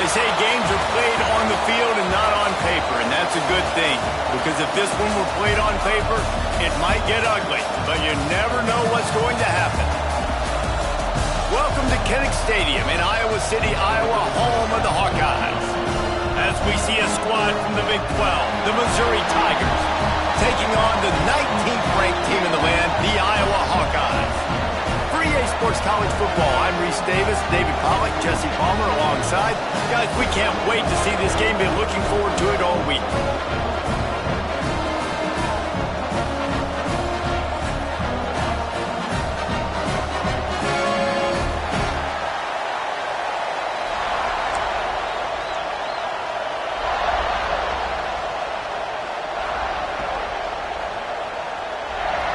They say games are played on the field and not on paper, and that's a good thing. Because if this one were played on paper, it might get ugly, but you never know what's going to happen. Welcome to Kinnick Stadium in Iowa City, Iowa, home of the Hawkeyes. As we see a squad from the Big 12, the Missouri Tigers, taking on the 19th ranked team in the land, the Iowa Hawkeyes. For EA Sports College Football, I'm Reese Davis, David Pollack, Jesse Palmer alongside. Guys, we can't wait to see this game. Been looking forward to it all week.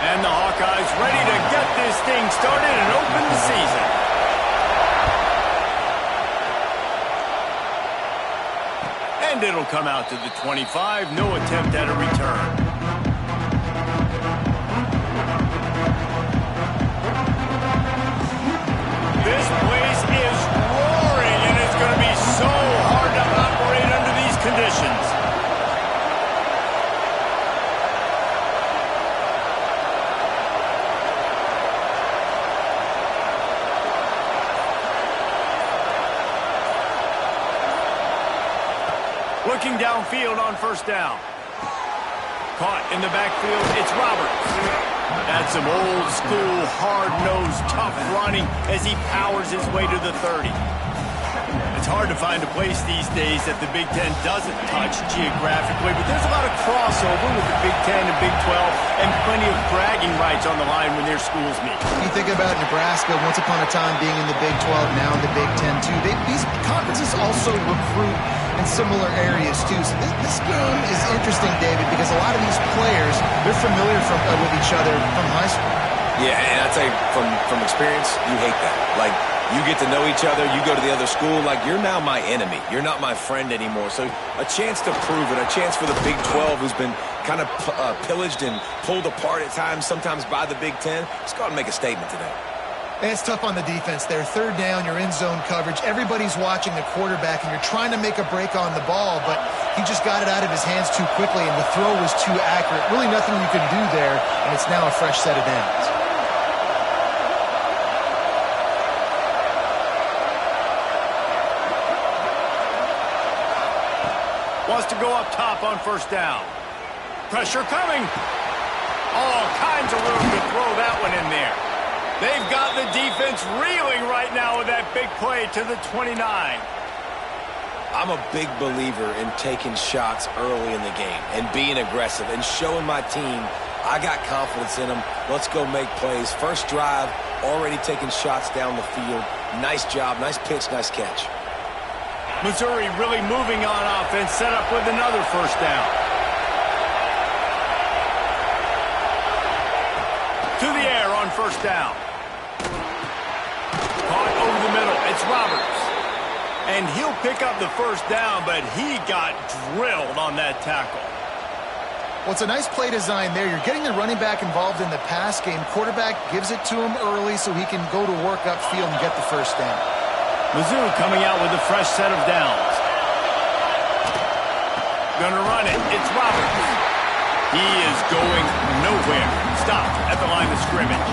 And the Hawkeyes ready to get this thing started and open the season. And it'll come out to the 25. No attempt at a return. This place is roaring, and it's going to be so hard to operate under these conditions. Looking downfield on first down. Caught in the backfield, it's Roberts. That's some old school, hard-nosed, tough running as he powers his way to the 30. It's hard to find a place these days that the Big Ten doesn't touch geographically, but there's a lot of crossover with the Big Ten and Big 12 and plenty of bragging rights on the line when their schools meet. You think about Nebraska, once upon a time being in the Big 12, now in the Big 10 too. These conferences also recruit in similar areas too. So this game is interesting, David, because a lot of these players, they're familiar with each other from high school. Yeah, and I'd say from experience, you hate that. Like, you get to know each other, you go to the other school, like, you're now my enemy. You're not my friend anymore. So a chance to prove it, a chance for the Big 12, who's been kind of pillaged and pulled apart at times, sometimes by the Big 10. Let's go out and make a statement today. And it's tough on the defense there. Third down, you're in zone coverage. Everybody's watching the quarterback, and you're trying to make a break on the ball, but he just got it out of his hands too quickly, and the throw was too accurate. Really nothing you can do there, and it's now a fresh set of downs. Wants to go up top on first down. Pressure coming. All kinds of room to throw that one in there. They've got the defense reeling right now with that big play to the 29. I'm a big believer in taking shots early in the game and being aggressive and showing my team I got confidence in them. Let's go make plays. First drive, already taking shots down the field. Nice job, nice pitch, nice catch. Missouri really moving on offense, set up with another first down. To the air on first down. Caught over the middle. It's Roberts. And he'll pick up the first down, but he got drilled on that tackle. Well, it's a nice play design there. You're getting the running back involved in the pass game. Quarterback gives it to him early so he can go to work upfield and get the first down. Mizzou coming out with a fresh set of downs. Gonna run it. It's Roberts. He is going nowhere. Stopped at the line of scrimmage.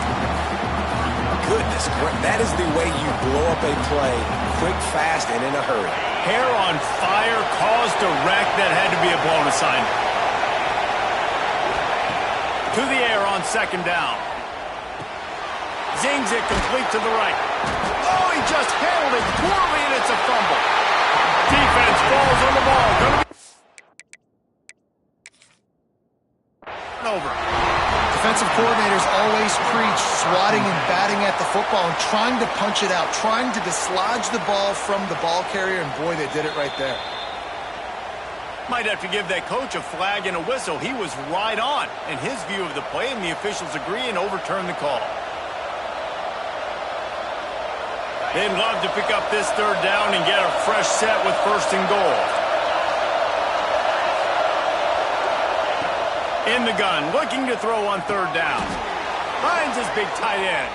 Goodness, that is the way you blow up a play, quick, fast, and in a hurry. Hair on fire, caused a wreck that had to be a blown assignment. To the air on second down. Zings it complete to the right. Oh, he just handled it poorly, and it's a fumble. Defense falls on the ball. Over. Defensive coordinators always preach swatting and batting at the football and trying to punch it out, trying to dislodge the ball from the ball carrier, and boy, they did it right there. Might have to give that coach a flag and a whistle. He was right on in his view of the play, and the officials agree and overturn the call. They'd love to pick up this third down and get a fresh set with first and goal. In the gun, looking to throw on third down. Finds his big tight end.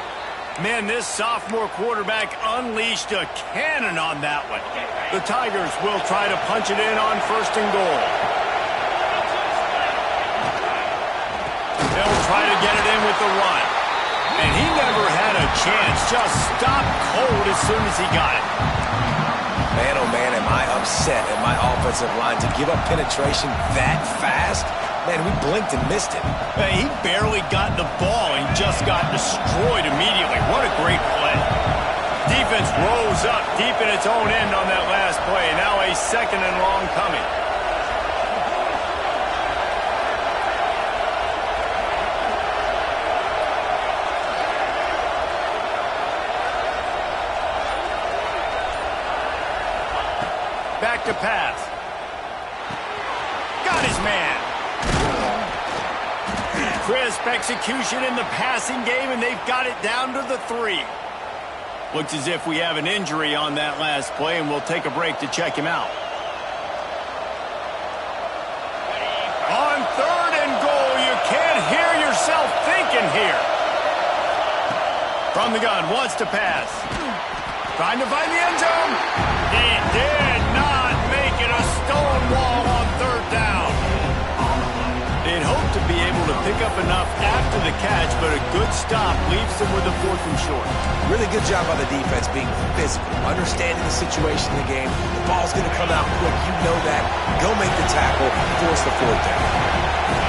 Man, this sophomore quarterback unleashed a cannon on that one. The Tigers will try to punch it in on 1st and goal. They'll try to get it in with the run. And he never had a chance. Just stopped cold as soon as he got it. Man, oh man, am I upset at my offensive line to give up penetration that fast? Man, we blinked and missed it. He barely got the ball and just got destroyed immediately. What a great play. Defense rose up deep in its own end on that last play. Now a 2nd and long coming. Back to pass. Got his man. Crisp execution in the passing game, and they've got it down to the 3. Looks as if we have an injury on that last play, and we'll take a break to check him out. On 3rd and goal, you can't hear yourself thinking here. From the gun, wants to pass. Trying to find the end zone. He did not make it. A stone wall on 3rd down. They'd hoped to be able to pick up enough after the catch, but a good stop leaves them with a 4th and short. Really good job by the defense being physical, understanding the situation in the game. The ball's going to come out quick. You know that. Go make the tackle, force the 4th down.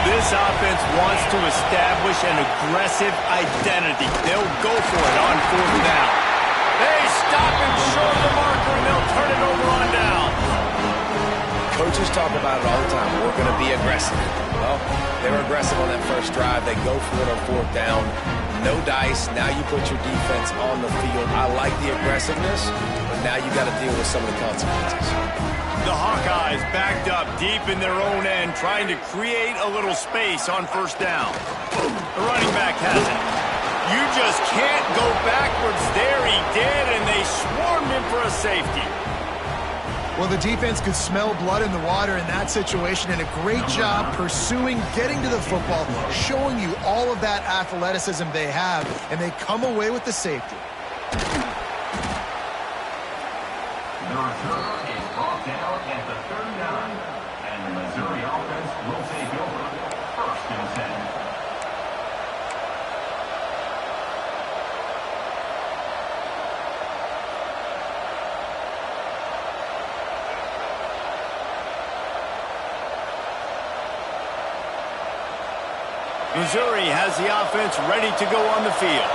This offense wants to establish an aggressive identity. They'll go for it on 4th down. They stop him short of the marker, and they'll turn it over on down. Coaches talk about it all the time. We're going to be aggressive. Well, they were aggressive on that first drive. They go for it on 4th down. No dice. Now you put your defense on the field. I like the aggressiveness, but now you got to deal with some of the consequences. The Hawkeyes backed up deep in their own end, trying to create a little space on 1st down. The running back has it. You just can't go backwards there. He did, and they swarmed him for a safety. Well, the defense could smell blood in the water in that situation, and a great job pursuing, getting to the football, showing you all of that athleticism they have, and they come away with the safety. The return is brought down at the 39, and the Missouri offense will take over 1st and 10. Missouri has the offense ready to go on the field.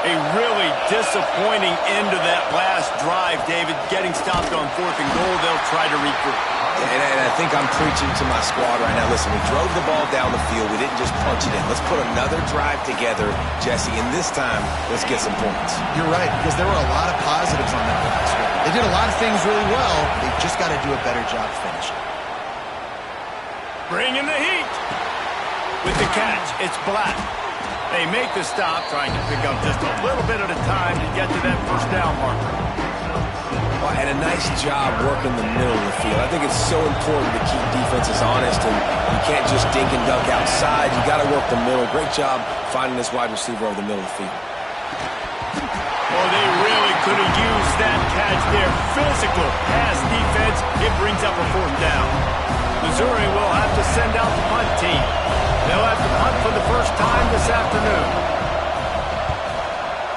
A really disappointing end to that last drive, David. Getting stopped on 4th and goal, they'll try to regroup. And I think I'm preaching to my squad right now. Listen, we drove the ball down the field. We didn't just punch it in. Let's put another drive together, Jesse, and this time, let's get some points. You're right, because there were a lot of positives on that last one. They did a lot of things really well. They've just got to do a better job finishing. Bring in the heat. With the catch, it's Black. They make the stop, trying to pick up just a little bit at a time to get to that 1st down marker. Well, and a nice job working the middle of the field. I think it's so important to keep defenses honest, and you can't just dink and dunk outside. You got to work the middle. Great job finding this wide receiver over the middle of the field. Oh, they really could have used that catch there. Physical pass defense. It brings up a 4th down. Missouri will have to send out the punt team. They'll have to punt for the first time this afternoon.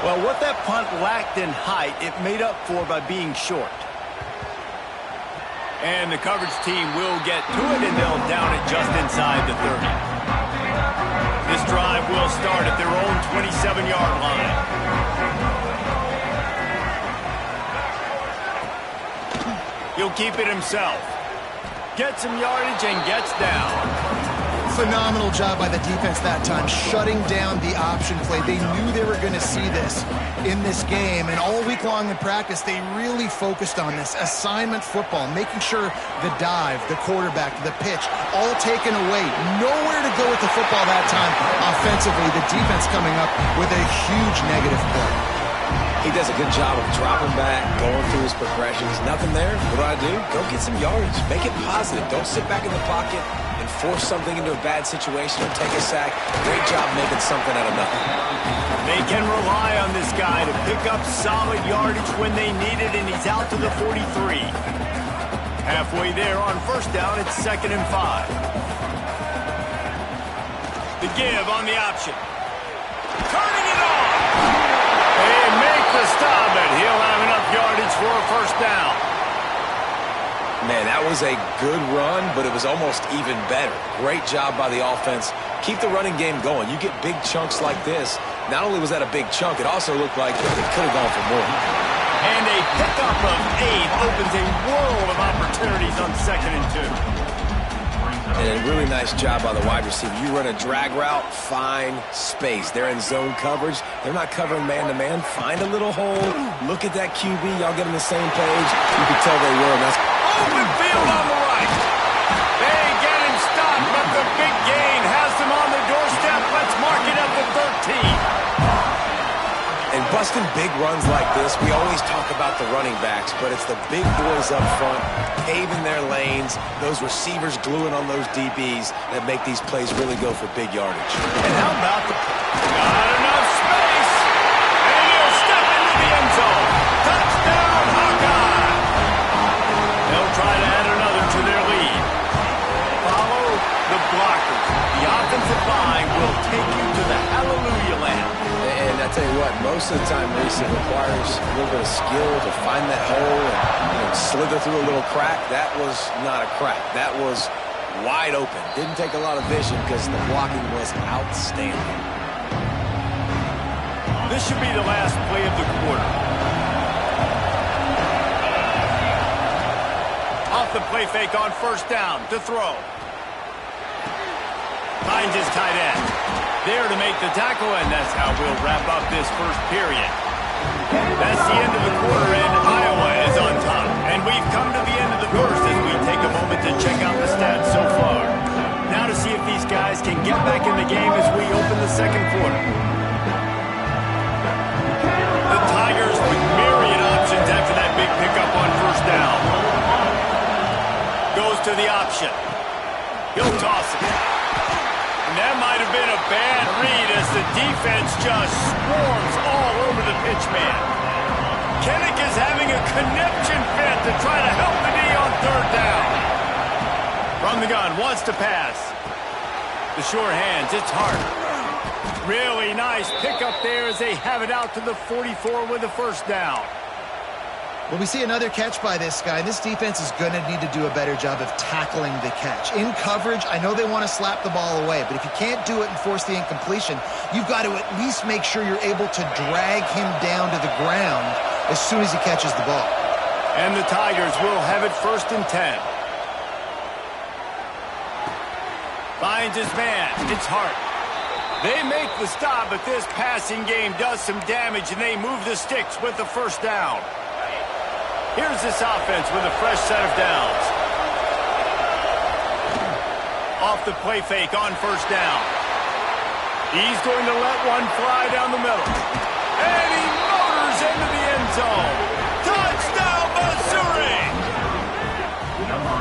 Well, what that punt lacked in height, it made up for by being short. And the coverage team will get to it, and they'll down it just inside the 30. This drive will start at their own 27-yard line. He'll keep it himself. Gets some yardage and gets down. Phenomenal job by the defense that time, shutting down the option play. They knew they were going to see this in this game, and all week long in practice, they really focused on this assignment football, making sure the dive, the quarterback, the pitch, all taken away. Nowhere to go with the football that time offensively. The defense coming up with a huge negative play. He does a good job of dropping back, going through his progressions. Nothing there. What do? Go get some yardage. Make it positive. Don't sit back in the pocket and force something into a bad situation or take a sack. Great job making something out of nothing. They can rely on this guy to pick up solid yardage when they need it, and he's out to the 43. Halfway there on first down, it's 2nd and 5. The give on the option. Turning it on. They make the stop, but he'll have enough yardage for a first down. Man, that was a good run, but it was almost even better. Great job by the offense. Keep the running game going. You get big chunks like this. Not only was that a big chunk, it also looked like it could have gone for more. And a pickup of 8 opens a world of opportunities on 2nd and 2. And a really nice job by the wide receiver. You run a drag route, find space. They're in zone coverage. They're not covering man-to-man. Find a little hole. Look at that QB. Y'all get on the same page. You can tell they were. That's open field on the right. They get him stopped, but the big gain has them on the doorstep. Let's mark it at the 13. And busting big runs like this, we always talk about the running backs, but it's the big boys up front, paving their lanes, those receivers gluing on those DBs that make these plays really go for big yardage. And how about the... Not enough space! And he'll step into the end zone. Touchdown, Hawkeye! They'll try to add another to their lead. Follow the blockers. The offensive line will take you to the hallelujah land. And I tell you what, most of the time, Reese, it requires a little bit of skill to find that hole and slither through a little crack. That was not a crack. That was wide open. Didn't take a lot of vision because the blocking was outstanding. This should be the last play of the quarter. Off the play fake on first down to throw. Finds his tight end. There to make the tackle, and that's how we'll wrap up this first period. That's the end of the quarter, and Iowa is on top. And we've come to the end of the first as we take a moment to check out the stats so far. Now to see if these guys can get back in the game as we open the second quarter. The Tigers with myriad options after that big pickup on first down. Goes to the option. He'll toss it. And that might have been a bad read as the defense just swarms all over the pitch man. Kinnick is having a conniption fit to try to help the D on third down. From the gun, wants to pass. The sure hands, it's hard. Really nice pickup there as they have it out to the 44 with a first down. Well, we see another catch by this guy. This defense is going to need to do a better job of tackling the catch. In coverage, I know they want to slap the ball away, but if you can't do it and force the incompletion, you've got to at least make sure you're able to drag him down to the ground as soon as he catches the ball. And the Tigers will have it 1st and 10. Finds his man. It's Hart. They make the stop, but this passing game does some damage, and they move the sticks with the first down. Here's this offense with a fresh set of downs. Off the play fake on first down. He's going to let one fly down the middle. And he motors into the end zone. Touchdown, Missouri!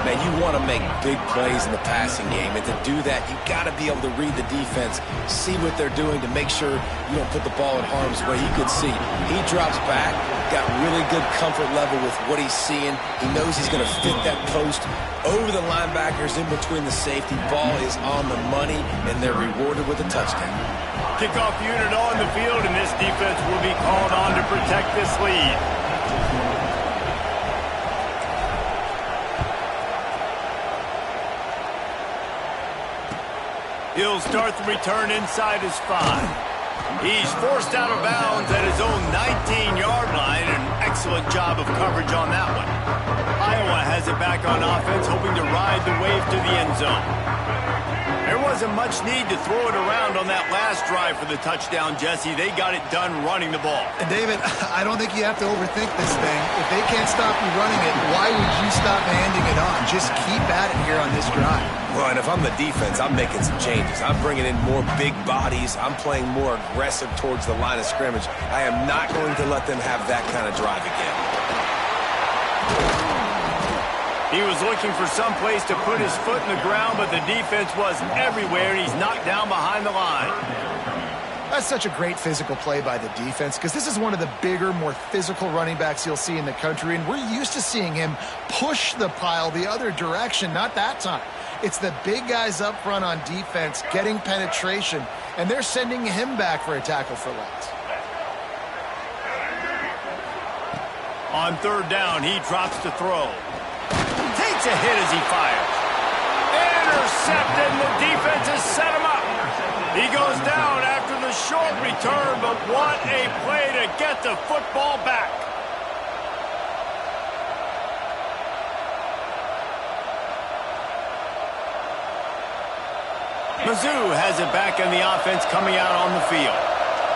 Man, you want to make big plays in the passing game, and to do that, you got to be able to read the defense, see what they're doing to make sure you don't put the ball in harm's way. You could see he drops back, got really good comfort level with what he's seeing. He knows he's going to fit that post over the linebackers in between the safety. Ball is on the money, and they're rewarded with a touchdown. Kickoff unit on the field, and this defense will be called on to protect this lead. He'll start the return inside his 5. He's forced out of bounds at his own 19-yard line. An excellent job of coverage on that one. Iowa has it back on offense, hoping to ride the wave to the end zone. There wasn't much need to throw it around on that last drive for the touchdown, Jesse. They got it done running the ball. And David, I don't think you have to overthink this thing. If they can't stop you running it, why would you stop handing it on? Just keep at it here on this drive. Well, and if I'm the defense, I'm making some changes. I'm bringing in more big bodies. I'm playing more aggressive towards the line of scrimmage. I am not going to let them have that kind of drive again. He was looking for some place to put his foot in the ground, but the defense was everywhere, and he's knocked down behind the line. That's such a great physical play by the defense because this is one of the bigger, more physical running backs you'll see in the country, and we're used to seeing him push the pile the other direction. Not that time. It's the big guys up front on defense getting penetration, and they're sending him back for a tackle for loss. On third down, he drops to throw. Takes a hit as he fires. Intercepted, and the defense has set him up. He goes down after the short return, but what a play to get the football back. Mizzou has it back in the offense coming out on the field.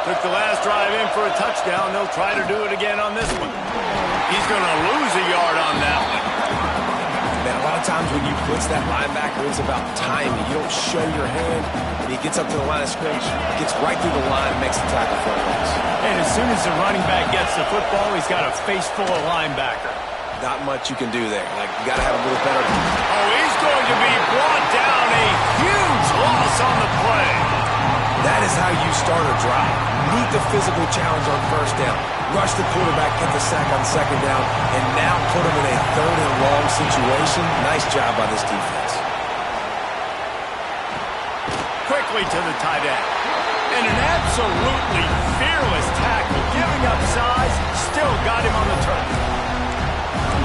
Took the last drive in for a touchdown. They'll try to do it again on this one. He's going to lose a yard on that one. Man, a lot of times when you blitz that linebacker, it's about timing. You don't show your hand, and he gets up to the line of scrimmage, gets right through the line, and makes the tackle for a loss. And as soon as the running back gets the football, he's got a face full of linebacker. Not much you can do there. Like, you got to have a little better. Oh, he's going to be brought down. A huge loss on the play. That is how you start a drive. Meet the physical challenge on first down. Rush the quarterback, get the sack on second down, and now put him in a third and long situation. Nice job by this defense. Quickly to the tight end. And an absolutely fearless tackle. Giving up size, still got him on the turf.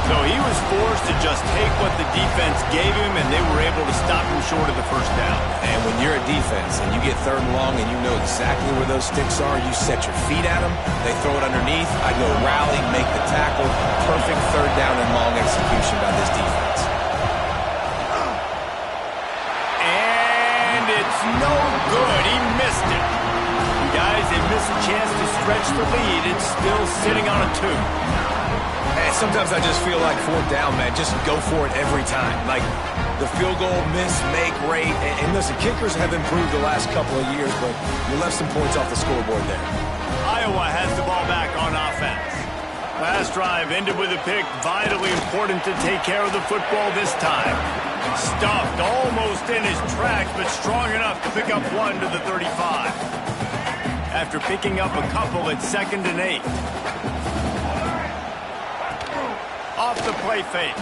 So he was forced to just take what the defense gave him, and they were able to stop him short of the first down. And when you're a defense and you get third and long and you know exactly where those sticks are, you set your feet at them, they throw it underneath, I go rally, make the tackle. Perfect third down and long execution by this defense. And it's no good. He missed it. You guys, they missed a chance to stretch the lead. It's still sitting on a 2. And sometimes I just feel like fourth down, man, just go for it every time. Like the field goal miss, make rate. And listen, kickers have improved the last couple of years, but you left some points off the scoreboard there. Iowa has the ball back on offense. Last drive ended with a pick. Vitally important to take care of the football this time. Stuffed almost in his tracks, but strong enough to pick up 1 to the 35. After picking up a couple at 2nd and 8. Off the play fake.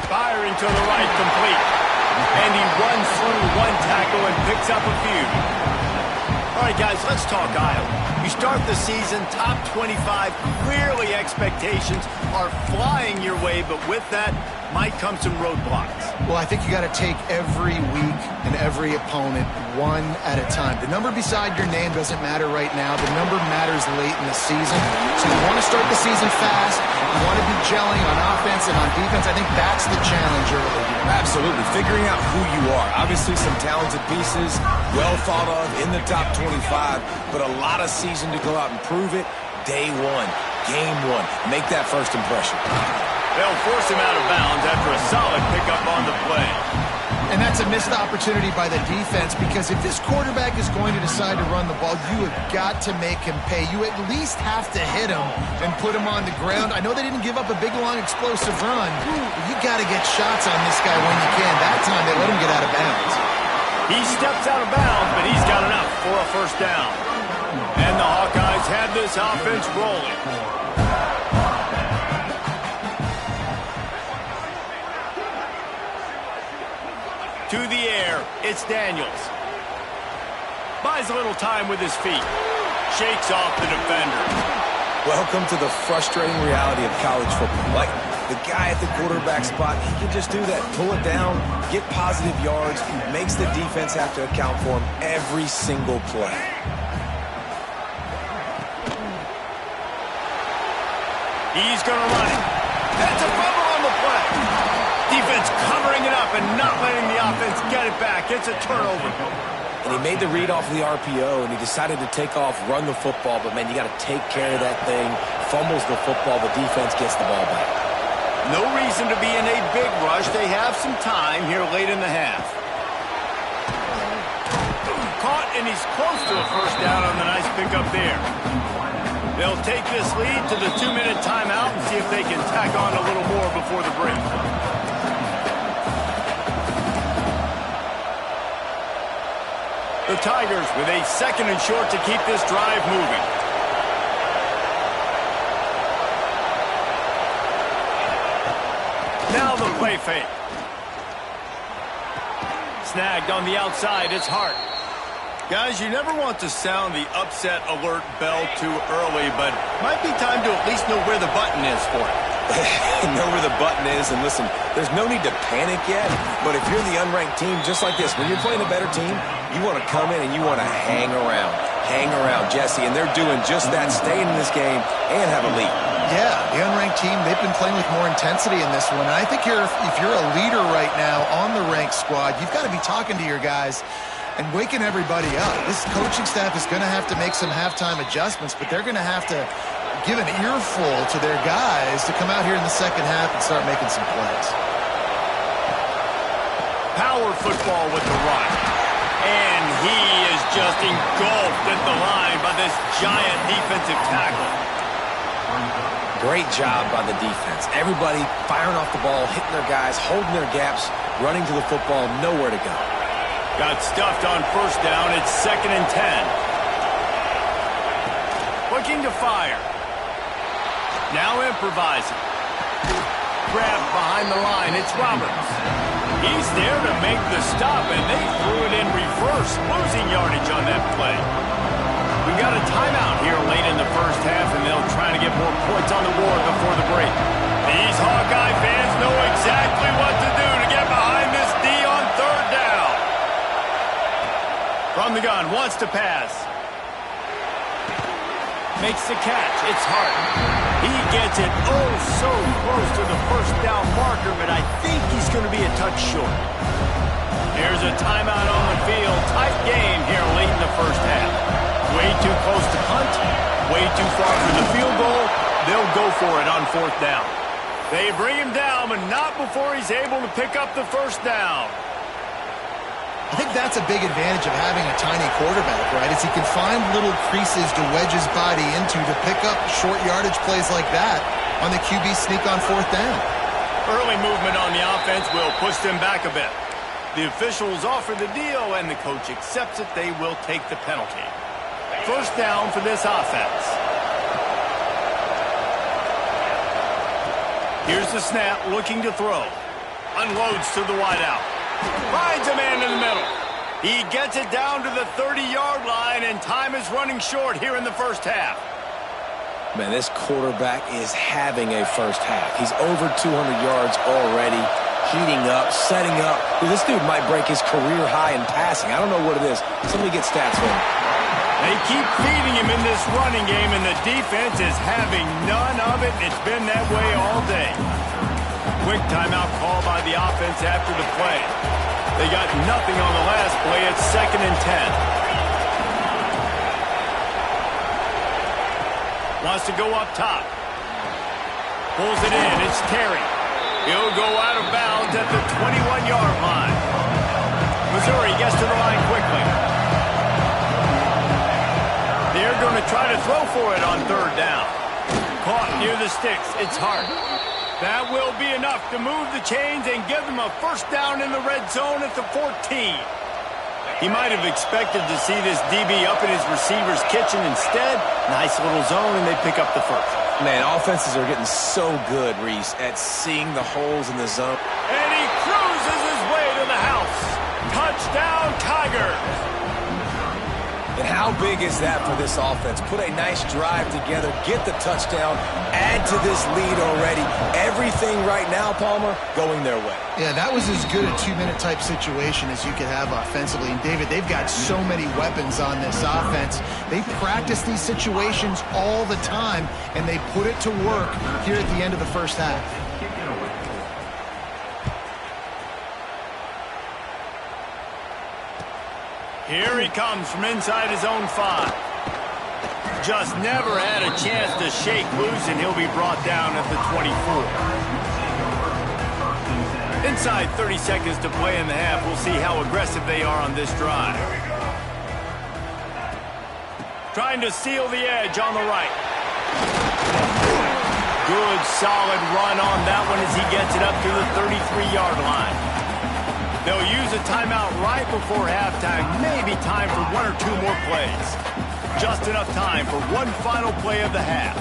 Firing to the right, complete. And he runs through one tackle and picks up a few. All right, guys, let's talk Iowa. You start the season top 25. Clearly expectations are flying your way, but with that might come some roadblocks. Well, I think you got to take every week and every opponent one at a time. The number beside your name doesn't matter right now. The number matters late in the season. So you want to start the season fast. You want to be gelling on offense and on defense. I think that's the challenge early. Absolutely. Figuring out who you are. Obviously some talented pieces, well thought of in the top 25, but a lot of season to go out and prove it. Day 1, game 1. Make that first impression. They'll force him out of bounds after a solid pickup on the play. And that's a missed opportunity by the defense because if this quarterback is going to decide to run the ball, you have got to make him pay. You at least have to hit him and put him on the ground. I know they didn't give up a big, long, explosive run, but you got to get shots on this guy when you can. That time they let him get out of bounds. He steps out of bounds, but he's got enough for a first down. And the Hawkeyes have this offense rolling. To the air, it's Daniels. Buys a little time with his feet. Shakes off the defender. Welcome to the frustrating reality of college football. Like, the guy at the quarterback spot, he can just do that. Pull it down, get positive yards, makes the defense have to account for him every single play. He's going to run it. That's a fumble on the play. Defense covering it up and not letting the offense get it back. It's a turnover. And he made the read off of the RPO, and he decided to take off, run the football. But, man, you got to take care of that thing. Fumbles the football. The defense gets the ball back. No reason to be in a big rush. They have some time here late in the half. Caught, and he's close to a first down on the nice pickup there. They'll take this lead to the 2-minute timeout and see if they can tack on a little more before the break. The Tigers with a 2nd and short to keep this drive moving. Now the play fake. Snagged on the outside, it's Hart. Guys, you never want to sound the upset alert bell too early, but might be time to at least know where the button is for it. Know where the button is, and listen, there's no need to panic yet, but if you're the unranked team, just like this, when you're playing a better team, you want to come in and you want to hang around. Hang around, Jesse, and they're doing just that, staying in this game and have a lead. Yeah, the unranked team, they've been playing with more intensity in this one. And I think if you're a leader right now on the ranked squad, you've got to be talking to your guys and waking everybody up. This coaching staff is going to have to make some halftime adjustments, but they're going to have to give an earful to their guys to come out here in the second half and start making some plays. Power football with the run. And he is just engulfed at the line by this giant defensive tackle. Great job by the defense. Everybody firing off the ball, hitting their guys, holding their gaps, running to the football, nowhere to go. Got stuffed on 1st down. It's 2nd and 10. Looking to fire. Now improvising. Grabbed behind the line. It's Roberts. He's there to make the stop, and they threw it in reverse, losing yardage on that play. We've got a timeout here late in the first half, and they'll try to get more points on the board before the break. These Hawkeye fans know exactly what to do to get behind this D on 3rd down. From the gun, wants to pass. Makes the catch. It's Hart. He gets it oh so close to the 1st down marker, but I think he's going to be a touch short. There's a timeout on the field. Tight game here late in the first half. Way too close to punt. Way too far for the field goal. They'll go for it on 4th down. They bring him down, but not before he's able to pick up the 1st down. I think that's a big advantage of having a tiny quarterback, right? Is he can find little creases to wedge his body into to pick up short yardage plays like that on the QB sneak on 4th down. Early movement on the offense will push them back a bit. The officials offer the deal, and the coach accepts it. They will take the penalty. 1st down for this offense. Here's the snap, looking to throw. Unloads to the wideout. Finds a man in the middle. He gets it down to the 30-yard line, and time is running short here in the first half. Man, this quarterback is having a first half. He's over 200 yards already, heating up, setting up. Dude, this dude might break his career high in passing. I don't know what it is. Somebody get stats for him. They keep feeding him in this running game, and the defense is having none of it. It's been that way all day. Quick timeout call by the offense after the play. They got nothing on the last play. It's 2nd and 10. Wants to go up top. Pulls it in. It's Terry. He'll go out of bounds at the 21-yard line. Missouri gets to the line quickly. They're going to try to throw for it on 3rd down. Caught near the sticks. It's Hart. That will be enough to move the chains and give them a 1st down in the red zone at the 14. He might have expected to see this DB up in his receiver's kitchen. Instead, nice little zone, and they pick up the 1st. Man, offenses are getting so good, Reese, at seeing the holes in the zone. And he cruises his way to the house. Touchdown, Tigers. And how big is that for this offense? Put a nice drive together, get the touchdown, add to this lead already. Everything right now, Palmer, going their way. Yeah, that was as good a 2-minute type situation as you could have offensively. And, David, they've got so many weapons on this offense. They practice these situations all the time, and they put it to work here at the end of the first half. Here he comes from inside his own 5. Just never had a chance to shake loose, and he'll be brought down at the 24. Inside 30 seconds to play in the half. We'll see how aggressive they are on this drive. Trying to seal the edge on the right. Good, solid run on that one as he gets it up to the 33-yard line. They'll use a timeout right before halftime. Maybe time for one or two more plays. Just enough time for one final play of the half.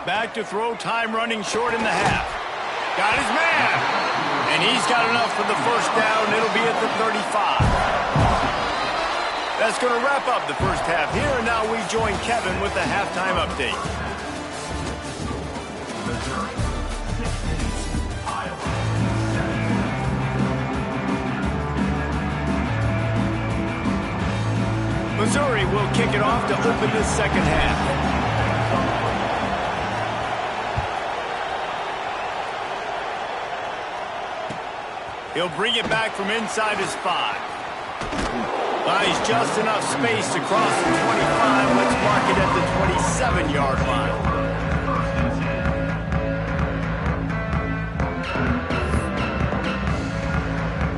Back to throw, time running short in the half. Got his man. And he's got enough for the first down. It'll be at the 35. That's going to wrap up the first half here. And now we join Kevin with the halftime update. Missouri will kick it off to open this second half. He'll bring it back from inside his 5. Buys just enough space to cross the 25. Let's mark it at the 27-yard line.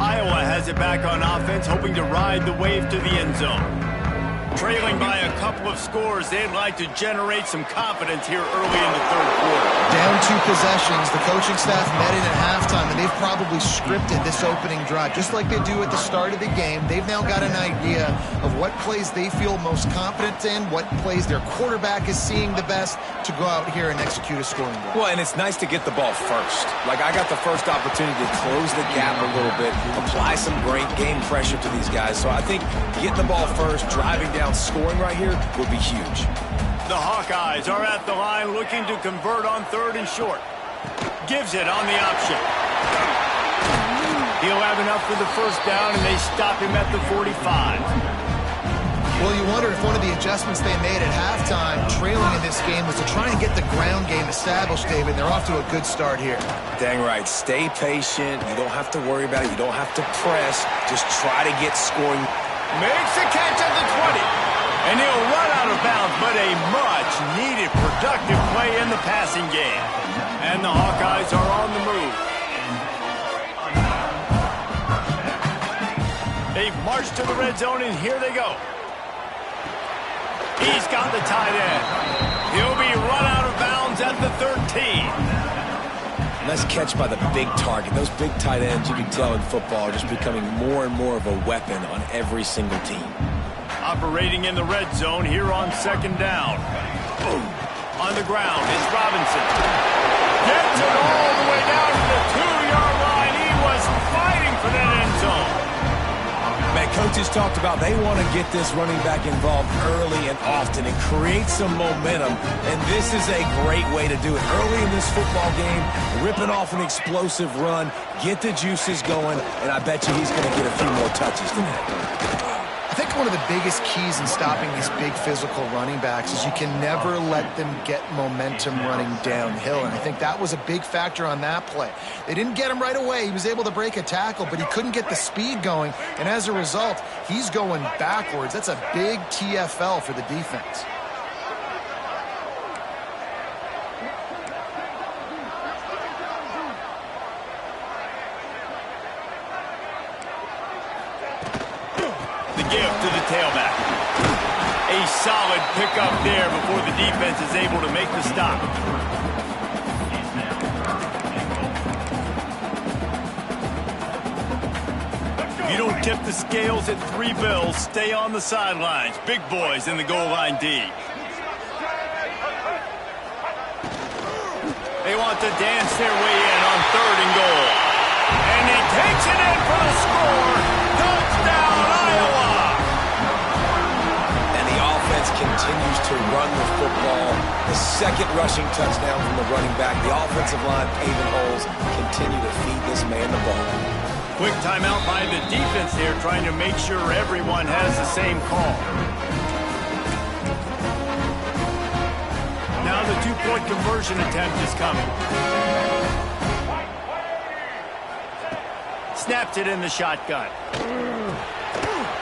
Iowa has it back on offense, hoping to ride the wave to the end zone. Trailing by a couple of scores, they'd like to generate some confidence here early in the third quarter. Down 2 possessions, the coaching staff met in at halftime, and they've probably scripted this opening drive. Just like they do at the start of the game, they've now got an idea of what plays they feel most confident in, what plays their quarterback is seeing the best to go out here and execute a scoring drive. Well, and it's nice to get the ball first. Like, I got the first opportunity to close the gap a little bit, apply some great game pressure to these guys. So I think getting the ball first, driving down, scoring right here would be huge. The Hawkeyes are at the line looking to convert on third and short. Gives it on the option. He'll have enough for the first down, and they stop him at the 45. Well, you wonder if one of the adjustments they made at halftime, trailing in this game, was to try and get the ground game established, David. They're off to a good start here. Dang right. Stay patient. You don't have to worry about it. You don't have to press. Just try to get scoring. Makes a catch at the 20. And he'll run out of bounds, but a much-needed productive play in the passing game. And the Hawkeyes are on the move. They've marched to the red zone, and here they go. He's got the tight end. He'll be run out of bounds at the 13. Nice catch by the big target. Those big tight ends, you can tell in football, are just becoming more and more of a weapon on every single team. Operating in the red zone here on second down. Boom. On the ground, it's Robinson. Gets it all the way down to the 2-yard line. He was fighting for that end zone. Man, coaches talked about they want to get this running back involved early and often and create some momentum, and this is a great way to do it. Early in this football game, ripping off an explosive run, get the juices going, and I bet you he's going to get a few more touches tonight. I think one of the biggest keys in stopping these big physical running backs is you can never let them get momentum running downhill, and I think that was a big factor on that play. They didn't get him right away. He was able to break a tackle, but he couldn't get the speed going, and as a result, he's going backwards. That's a big TFL for the defense. To the tailback. A solid pickup there before the defense is able to make the stop. If you don't tip the scales at 3 bills, stay on the sidelines. Big boys in the goal line D. They want to dance their way in on 3rd and goal. And he takes it in for the score. Touchdown, Iowa! Continues to run the football. The second rushing touchdown from the running back. The offensive line paving holes. Continue to feed this man the ball. Quick timeout by the defense here, trying to make sure everyone has the same call. Now the 2-point conversion attempt is coming. Snapped it in the shotgun.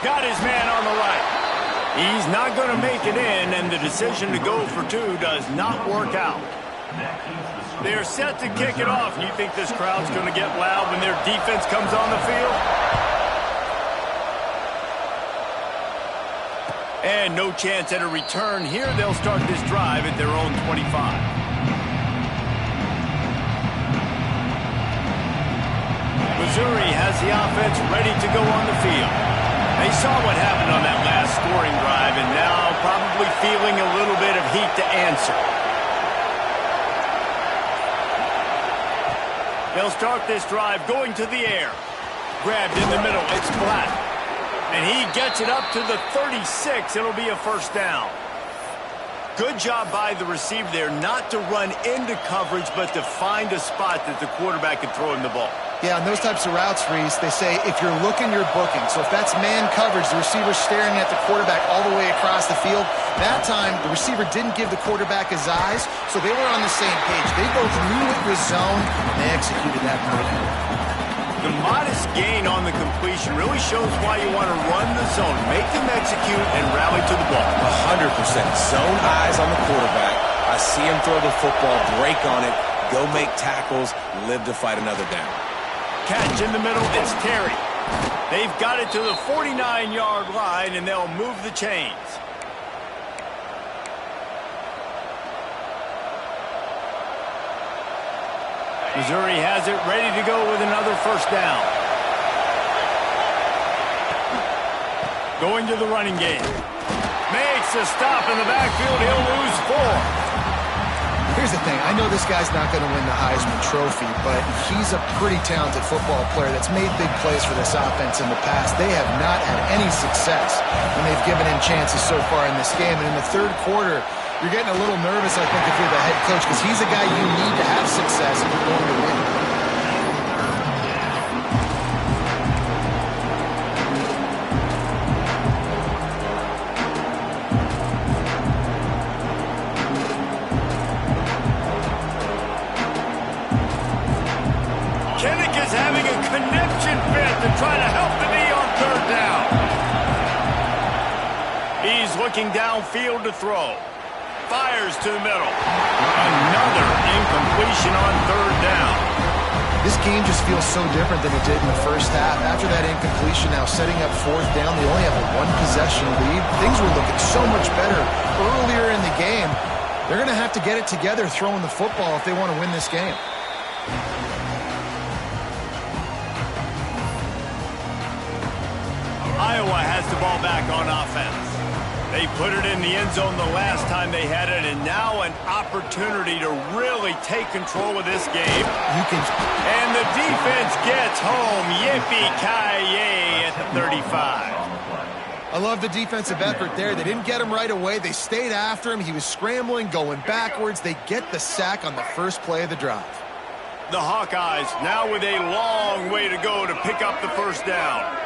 Got his man on the right. He's not going to make it in, and the decision to go for 2 does not work out. They're set to kick it off. You think this crowd's going to get loud when their defense comes on the field? And no chance at a return here. They'll start this drive at their own 25. Missouri has the offense ready to go on the field. They saw what happened on that last scoring drive and now probably feeling a little bit of heat to answer. They'll start this drive going to the air. Grabbed in the middle. It's flat. And he gets it up to the 36. It'll be a first down. Good job by the receiver there not to run into coverage, but to find a spot that the quarterback can throw him the ball. Yeah, on those types of routes, Reese, they say if you're looking, you're booking. So if that's man coverage, the receiver's staring at the quarterback all the way across the field. That time, the receiver didn't give the quarterback his eyes, so they were on the same page. They both knew it was zone, and they executed that perfectly. The modest gain on the completion really shows why you want to run the zone. Make them execute and rally to the ball. 100%. Zone eyes on the quarterback. I see him throw the football, break on it, go make tackles, live to fight another down. Catch in the middle, it's Terry. They've got it to the 49-yard line, and they'll move the chains. Missouri has it ready to go with another first down. Going to the running game. Makes a stop in the backfield. He'll lose 4. Here's the thing. I know this guy's not going to win the Heisman Trophy, but he's a pretty talented football player that's made big plays for this offense in the past. They have not had any success when they've given him chances so far in this game. And in the third quarter, you're getting a little nervous, I think, if you're the head coach, because he's a guy you need to have success if you're going to win. Kinnick is having a connection fit to try to help the knee on third down. He's looking downfield to throw. Fires to the middle. Another incompletion on third down. This game just feels so different than it did in the first half. After that incompletion, now setting up fourth down, they only have a one-possession lead. Things were looking so much better earlier in the game. They're going to have to get it together throwing the football if they want to win this game. Iowa has the ball back on offense. They put it in the end zone the last time they had it, and now an opportunity to really take control of this game. And the defense gets home. Yippee-ki-yay at the 35. I love the defensive effort there. They didn't get him right away. They stayed after him. He was scrambling, going backwards. They get the sack on the first play of the drive. The Hawkeyes now with a long way to go to pick up the first down.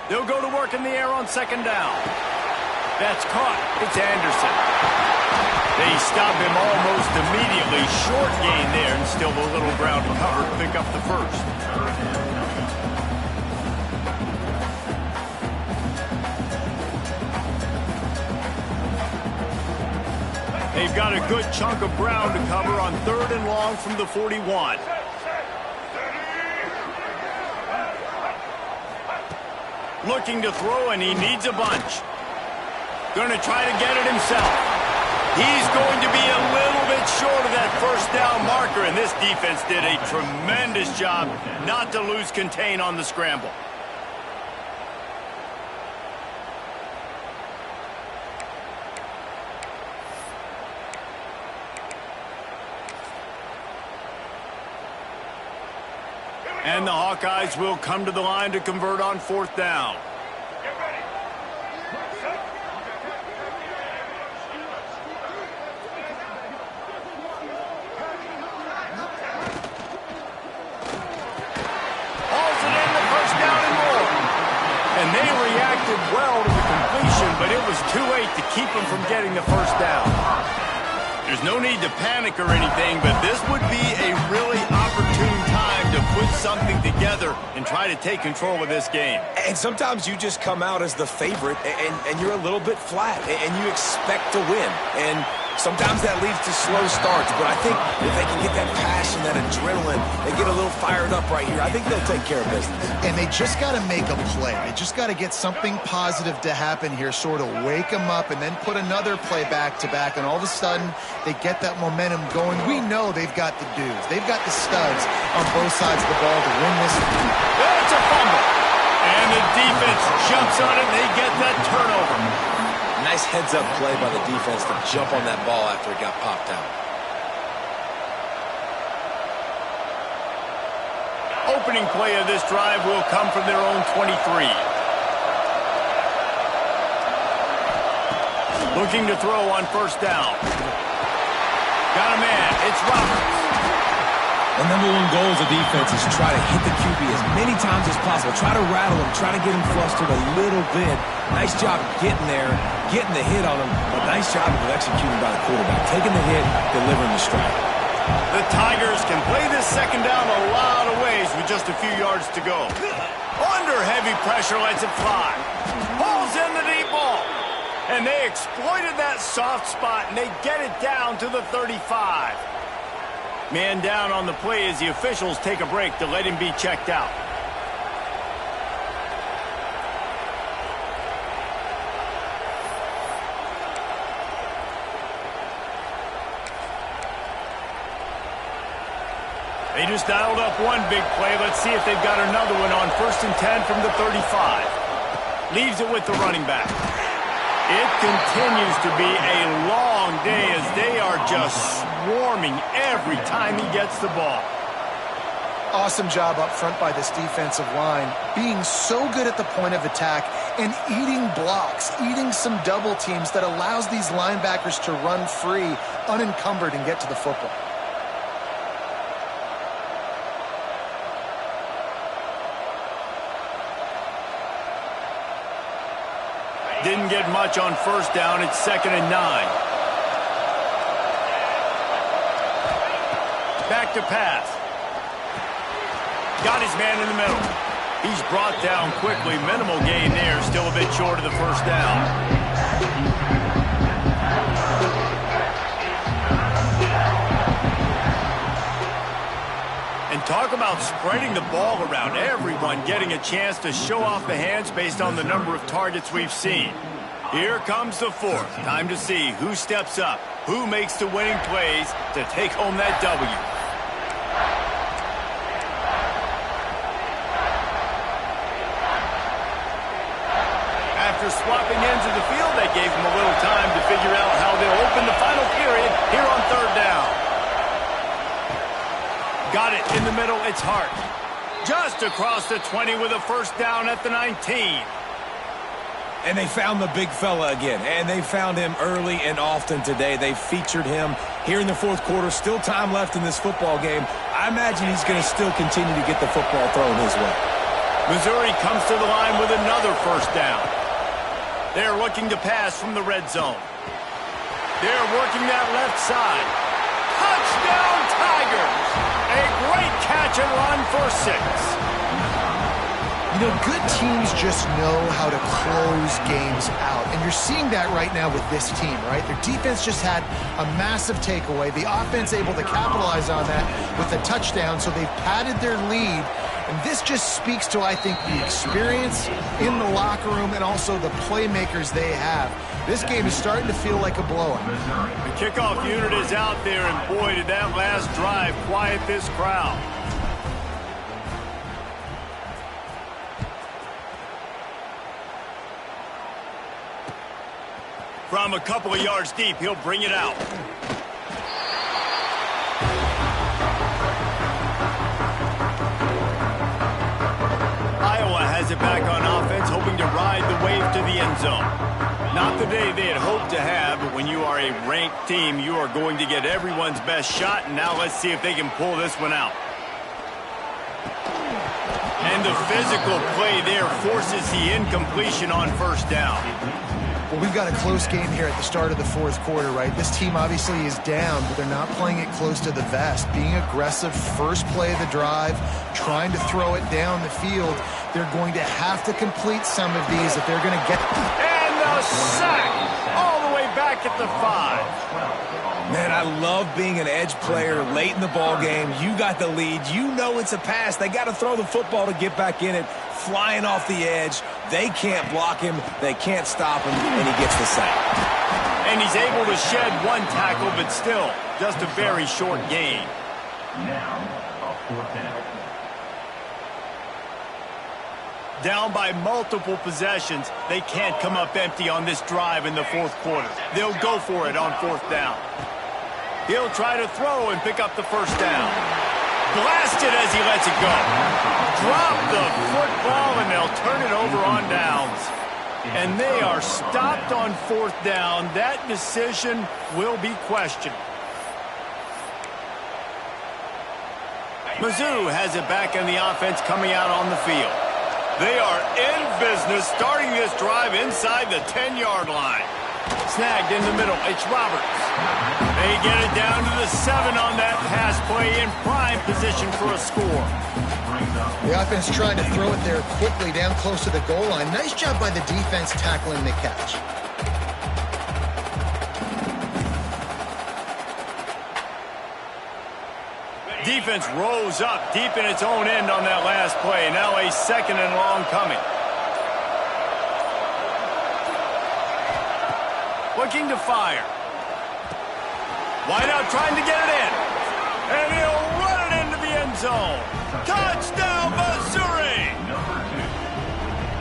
They'll go to work in the air on second down. That's caught. It's Anderson. They stop him almost immediately. Short gain there, and still a little ground to cover to pick up the first. They've got a good chunk of ground to cover on third and long from the 41. Looking to throw, and he needs a bunch. Going to try to get it himself. He's going to be a little bit short of that first down marker, and this defense did a tremendous job not to lose contain on the scramble. And the Hawkeyes will come to the line to convert on fourth down. Hauls it in, the first down and more. And they reacted well to the completion, but it was too late to keep them from getting the first down. There's no need to panic or anything, but this would be a really opportune time to put something together and try to take control of this game. And sometimes you just come out as the favorite, and you're a little bit flat, and you expect to win. And Sometimes that leads to slow starts, but I think if they can get that passion, that adrenaline, they get a little fired up right here, I think they'll take care of business. And they just got to make a play. They just got to get something positive to happen here, sort of wake them up, and then put another play back-to-back, and all of a sudden, they get that momentum going. We know they've got the dudes. They've got the studs on both sides of the ball to win this. It's a fumble. And the defense jumps on it, and they get that turnover. Nice heads-up play by the defense to jump on that ball after it got popped out. Opening play of this drive will come from their own 23. Looking to throw on first down. Got a man. It's Roberts. The number one goal as a defense is try to hit the QB as many times as possible. Try to rattle him. Try to get him flustered a little bit. Nice job getting there, getting the hit on him. But nice job of executing by the quarterback. Taking the hit, delivering the strike. The Tigers can play this second down a lot of ways with just a few yards to go. Under heavy pressure, lets it fly. Pulls in the deep ball. And they exploited that soft spot, and they get it down to the 35. Man down on the play as the officials take a break to let him be checked out. They just dialed up one big play. Let's see if they've got another one on 1st and 10 from the 35. Leaves it with the running back. It continues to be a long day as they are just swarming every time he gets the ball. Awesome job up front by this defensive line, being so good at the point of attack and eating blocks, eating some double teams that allows these linebackers to run free, unencumbered, and get to the football. Didn't get much on first down. It's 2nd and 9. Back to pass. Got his man in the middle. He's brought down quickly. Minimal gain there. Still a bit short of the first down. And talk about spreading the ball around. Everyone getting a chance to show off the hands based on the number of targets we've seen. Here comes the fourth. Time to see who steps up, who makes the winning plays to take home that W. After swapping ends of the field, that gave them a little time to figure out how they'll open the final period here on 3rd down. Got it in the middle. It's Hart. Just across the 20 with a first down at the 19. And they found the big fella again. And they found him early and often today. They featured him here in the 4th quarter. Still time left in this football game. I imagine he's going to still continue to get the football thrown his way. Missouri comes to the line with another first down. They're looking to pass from the red zone. They're working that left side. Touchdown Tigers! A great catch and run for 6. You know, good teams just know how to close games out. And you're seeing that right now with this team, right? Their defense just had a massive takeaway. The offense able to capitalize on that with a touchdown, so they've padded their lead. And this just speaks to, I think, the experience in the locker room and also the playmakers they have. This game is starting to feel like a blowout. The kickoff unit is out there, and boy, did that last drive quiet this crowd. From a couple of yards deep, he'll bring it out. Iowa has it back on offense, hoping to ride the wave to the end zone. Not the day they had hoped to have, but when you are a ranked team, you are going to get everyone's best shot, and now let's see if they can pull this one out. And the physical play there forces the incompletion on first down. Well, we've got a close game here at the start of the 4th quarter, right? This team obviously is down, but they're not playing it close to the vest. Being aggressive, first play of the drive, trying to throw it down the field. They're going to have to complete some of these if they're going to get... And the sack all the way back back at the 5. Man, I love being an edge player late in the ball game. You got the lead. You know it's a pass. They got to throw the football to get back in it. Flying off the edge. They can't block him. They can't stop him, and he gets the sack. And he's able to shed one tackle, but still, just a very short gain. Now, a 4th down. Down by multiple possessions, they can't come up empty on this drive in the 4th quarter. They'll go for it on 4th down. He'll try to throw and pick up the 1st down. Blasted as he lets it go. Drop the football, and they'll turn it over on downs. And they are stopped on 4th down. That decision will be questioned. Mizzou has it back in the offense coming out on the field. They are in business, starting this drive inside the 10-yard line. Snagged in the middle, it's Roberts. They get it down to the 7 on that pass play, in prime position for a score. The offense trying to throw it there quickly down close to the goal line. Nice job by the defense tackling the catch. Defense rose up deep in its own end on that last play. Now a 2nd and long coming. Looking to fire. Wide out trying to get it in. And he'll run it into the end zone. Touchdown, Missouri!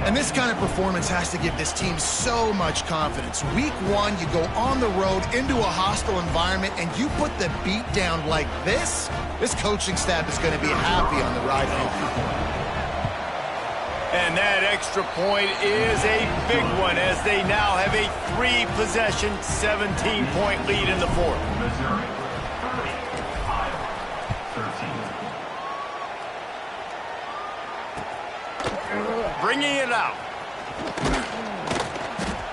And this kind of performance has to give this team so much confidence. Week 1, you go on the road into a hostile environment, and you put the beat down like this. This coaching staff is going to be happy on the ride home. And that extra point is a big one, as they now have a 3-possession, 17-point lead in the 4th. Missouri 30, Iowa 13. Bringing it out.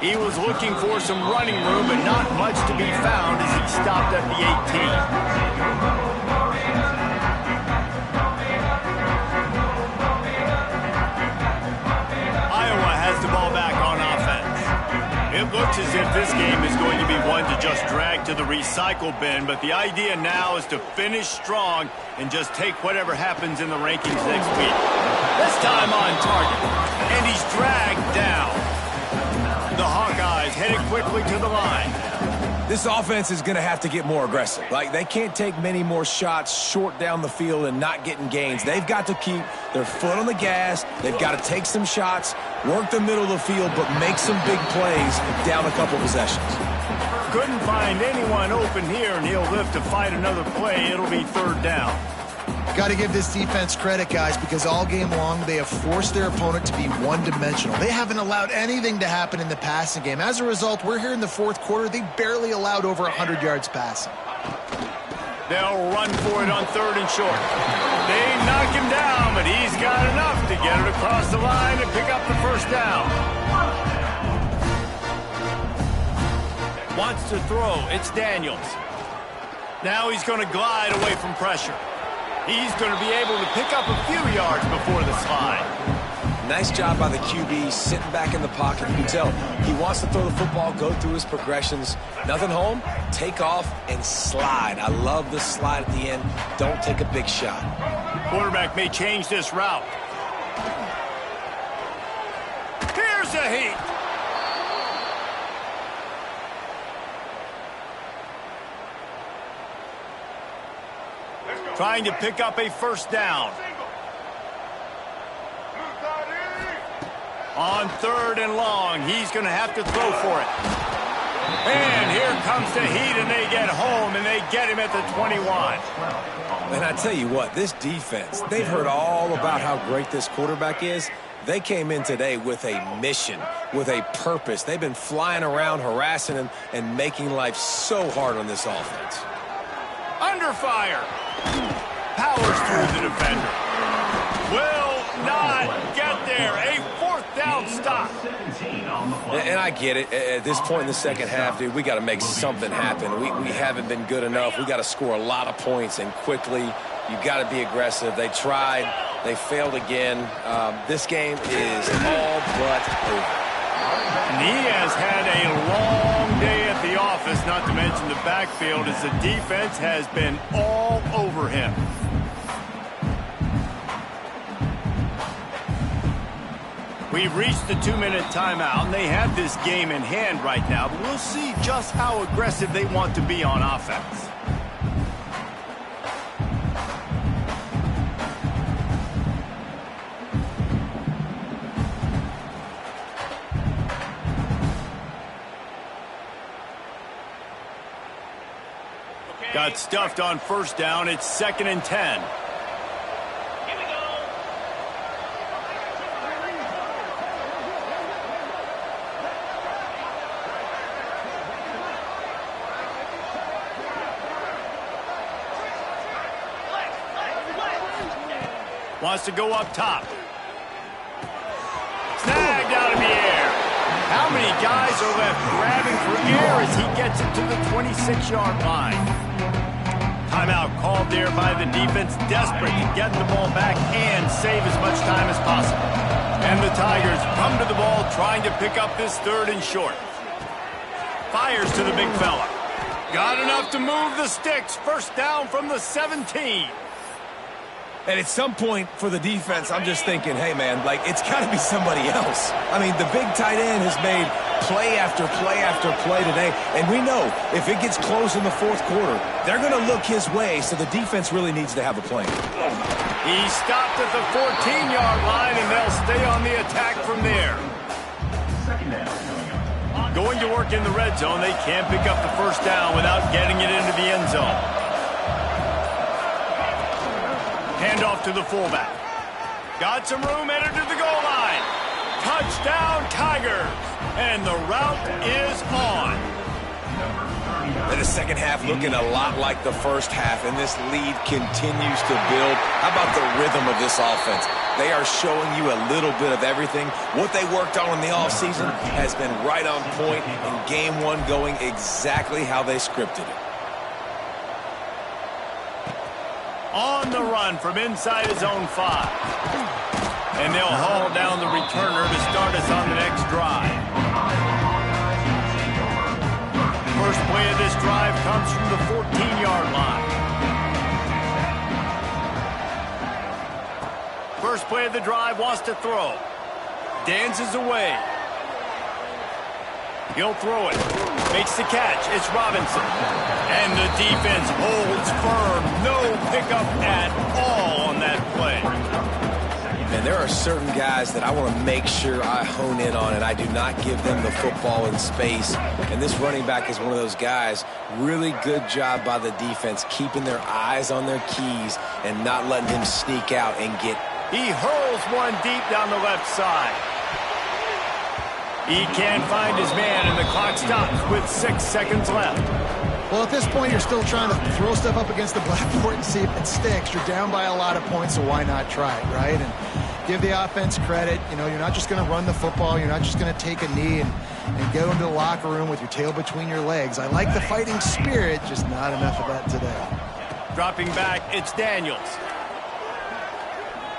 He was looking for some running room, but not much to be found as he stopped at the 18. It looks as if this game is going to be one to just drag to the recycle bin, but the idea now is to finish strong and just take whatever happens in the rankings next week. This time on target, and he's dragged down. The Hawkeyes headed quickly to the line. This offense is going to have to get more aggressive. Like, they can't take many more shots short down the field and not getting gains. They've got to keep their foot on the gas. They've got to take some shots, work the middle of the field, but make some big plays down a couple possessions. Couldn't find anyone open here, and he'll live to fight another play. It'll be 3rd down. Got to give this defense credit, guys, because all game long they have forced their opponent to be one-dimensional. They haven't allowed anything to happen in the passing game. As a result, we're here in the 4th quarter. They barely allowed over 100 yards passing. They'll run for it on 3rd and short. They knock him down, but he's got enough to get it across the line and pick up the 1st down. Wants to throw. It's Daniels. Now he's going to glide away from pressure. He's going to be able to pick up a few yards before the slide. Nice job by the QB, sitting back in the pocket. You can tell he wants to throw the football, go through his progressions. Nothing home, take off, and slide. I love the slide at the end. Don't take a big shot. Quarterback may change this route. Here's a heat. Trying to pick up a 1st down. On 3rd and long, he's going to have to throw for it. And here comes the heat, and they get home, and they get him at the 21. And I tell you what, this defense, they've heard all about how great this quarterback is. They came in today with a mission, with a purpose. They've been flying around, harassing him, and making life so hard on this offense. Under fire. Powers through the defender. Will not get there. A 4th down stop. And I get it. At this point in the second half, dude, we got to make something happen. We haven't been good enough. We got to score a lot of points and quickly. You got to be aggressive. They tried. They failed again. This game is all but over. And he has had a long day at the office. Travis, not to mention the backfield, as the defense has been all over him. We've reached the 2-minute timeout, and they have this game in hand right now, but we'll see just how aggressive they want to be on offense. Got stuffed on first down. It's 2nd and 10. Here we go. Wants to go up top. Snagged out of the air. How many guys are left grabbing for air as he gets it to the 26-yard line? Timeout called there by the defense, desperate to get the ball back and save as much time as possible. And the Tigers come to the ball trying to pick up this 3rd and short. Fires to the big fella. Got enough to move the sticks. First down from the 17. And at some point for the defense, I'm just thinking, hey, man, like, it's got to be somebody else. I mean, the big tight end has made play after play after play today. And we know if it gets close in the 4th quarter, they're going to look his way, so the defense really needs to have a plan. He stopped at the 14-yard line, and they'll stay on the attack from there. Going to work in the red zone. They can't pick up the first down without getting it into the end zone. Handoff to the fullback. Got some room, headed to the goal line. Touchdown, Tigers. And the route is on. And the second half looking a lot like the first half, and this lead continues to build. How about the rhythm of this offense? They are showing you a little bit of everything. What they worked on in the offseason has been right on point, and game 1 going exactly how they scripted it. On the run from inside his own 5. And they'll haul down the returner to start us on the next drive. First play of this drive comes from the 14-yard line. First play of the drive, wants to throw. Dances away. He'll throw it. Makes the catch. It's Robinson. And the defense holds firm. No pickup at all on that play. And there are certain guys that I want to make sure I hone in on, and I do not give them the football in space. And this running back is one of those guys. Really good job by the defense, keeping their eyes on their keys and not letting him sneak out and get. He hurls one deep down the left side. He can't find his man, and the clock stops with 6 seconds left. Well, at this point, you're still trying to throw stuff up against the blackboard and see if it sticks. You're down by a lot of points, so why not try it, right? And give the offense credit. You know, you're not just going to run the football. You're not just going to take a knee and go into the locker room with your tail between your legs. I like the fighting spirit, just not enough of that today. Dropping back, it's Daniels.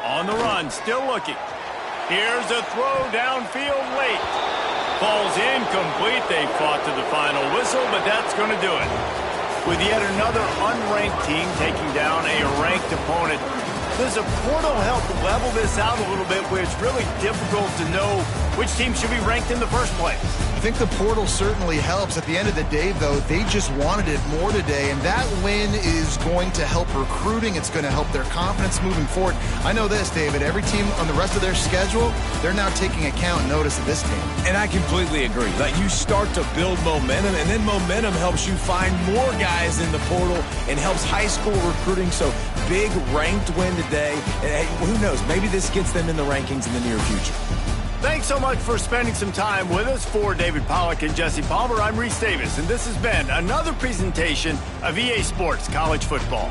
On the run, still looking. Here's a throw downfield late. Falls incomplete. They fought to the final whistle, but that's going to do it. With yet another unranked team taking down a ranked opponent, does a portal help level this out a little bit where it's really difficult to know which team should be ranked in the first place? I think the portal certainly helps. At the end of the day, though, they just wanted it more today, and that win is going to help recruiting. It's going to help their confidence moving forward. I know this, David. Every team on the rest of their schedule, they're now taking account and notice of this team. And I completely agree. Like, you start to build momentum, and then momentum helps you find more guys in the portal and helps high school recruiting. So big ranked win today. And hey, who knows? Maybe this gets them in the rankings in the near future. Thanks so much for spending some time with us. For David Pollack and Jesse Palmer, I'm Reese Davis, and this has been another presentation of EA Sports College Football.